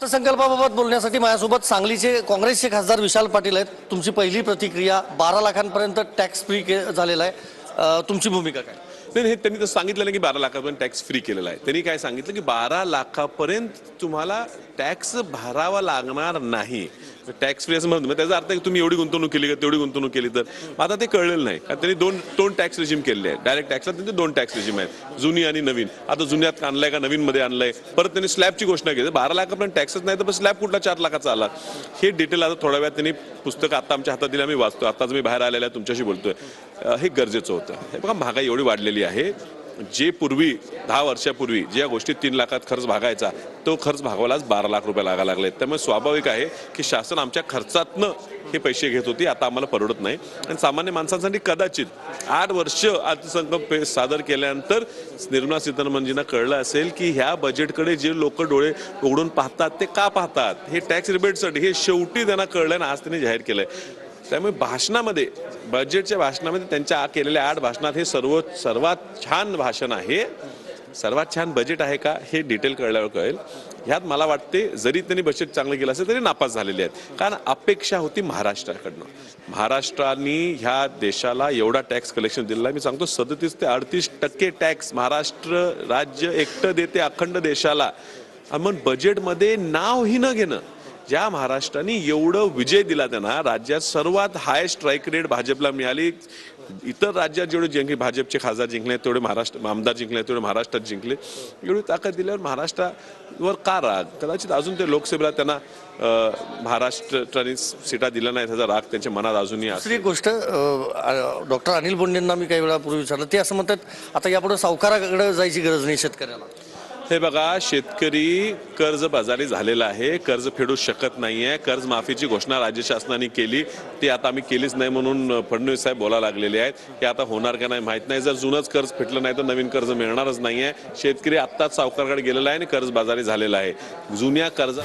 अर्थसंकल्पाबाबत बोलण्यासाठी माझ्यासोबत सांगलीचे काँग्रेसचे खासदार विशाल पाटील आहेत. तुमची पहिली प्रतिक्रिया 12 लाखांपर्यंत टॅक्स फ्री झालेला आहे, तुमची भूमिका काय? नाही हे त्यांनी तर सांगितलं नाही की 12 लाखापर्यंत टॅक्स फ्री केलेला आहे. त्यांनी काय सांगितलं की 12 लाखापर्यंत तुम्हाला टॅक्स भरावा लागणार नाही. टॅक्स फ्री असं म्हणतो त्याचा अर्थ की तुम्ही एवढी गुंतवणूक केली का तेवढी गुंतवणूक केली तर आता ते कळलेलं नाही. त्यांनी दोन टॅक्स रेजिम केलेले आहेत. डायरेक्ट टॅक्सला त्यांचे 2 टॅक्स रेजिम आहेत, जुनी आणि नवीन. आता जुन्यात आणलाय का नवीन मध्ये आणलंय. परत त्यांनी स्लॅबची घोषणा केली. 12 लाखापर्यंत टॅक्सच नाही तर स्लॅब कुठला 4 लाखाचा आला. हे डिटेल आता थोड्या वेळात त्यांनी पुस्तक आता आमच्या हातात दिलं, आम्ही वाचतो. आताच मी बाहेर आलेला तुमच्याशी बोलतोय. हे गरजेचं होतं. हे बघा महागाई एवढी वाढलेली आहे. जे पूर्वी 10 वर्षापूर्वी ज्या गोष्टी 3 लाखात खर्च भागायचा तो खर्च भागवायलाच 12 लाख रुपये लागायला लागले. त्यामुळे स्वाभाविक आहे की शासन आमच्या खर्चातनं हे पैसे घेत होती. आता आम्हाला परवडत नाही. आणि सामान्य माणसांसाठी कदाचित 8 वर्ष अर्थसंकल्प सादर केल्यानंतर निर्मला सीतारामनजींना कळलं असेल की ह्या बजेटकडे जे लोक डोळे उघडून पाहतात ते का पाहतात, हे टॅक्स रिबेटसाठी. हे शेवटी त्यांना कळलं आणि आज त्यांनी जाहीर केलंय. त्यामुळे भाषणामध्ये, बजेटच्या भाषणामध्ये त्यांच्या केलेल्या 8 भाषणात हे सर्वात छान भाषण आहे. सर्वात छान बजेट आहे का हे डिटेल कळल्यावर कळेल. ह्यात मला वाटते जरी त्यांनी बजेट चांगलं केलं असेल तरी नापास झालेले आहेत. कारण अपेक्षा होती महाराष्ट्राकडनं. महाराष्ट्राने ह्या देशाला एवढा टॅक्स कलेक्शन दिलेला आहे. मी सांगतो 37 ते 38% टॅक्स महाराष्ट्र राज्य एकटं देते अखंड देशाला. मग बजेटमध्ये नावही न घेणं, ज्या महाराष्ट्राने एवढं विजय दिला त्यांना, राज्यात सर्वात हाय स्ट्राईक रेट भाजपला मिळाली. इतर राज्यात जेवढे जिंकले भाजपचे खासदार जिंकले तेवढे महाराष्ट्र आमदार जिंकले तेवढे महाराष्ट्रात जिंकले. एवढी ताकद दिल्यावर महाराष्ट्रावर का राग? कदाचित अजून ते लोकसभेला त्यांना महाराष्ट्राने सीटा दिल्या नाहीत ह्याचा राग त्यांच्या मनात अजूनही. दुसरी गोष्ट, डॉक्टर अनिल बोंडेंना मी काही वेळापूर्वी विचारलं, ते असं म्हणतात आता यापुढे सावकाराकडे जायची गरज नाही शेतकऱ्याला. हे बघा, शेतकरी कर्जबाजारी झालेला आहे, कर्ज फेडू शकत नाहीये. कर्जमाफीची घोषणा राज्य शासनाने केली, ती आता आम्ही केलीच नाही म्हणून फडणवीस साहेब बोलायला लागलेले आहेत. हे आता होणार का नाही माहित नाही. जर जुनंच कर्ज फेटलं नाही तर नवीन कर्ज मिळणारच नाहीये. शेतकरी आत्ताच सावकाराकडे गेलेला आहे आणि कर्जबाजारी झालेला आहे. जुन्या कर्ज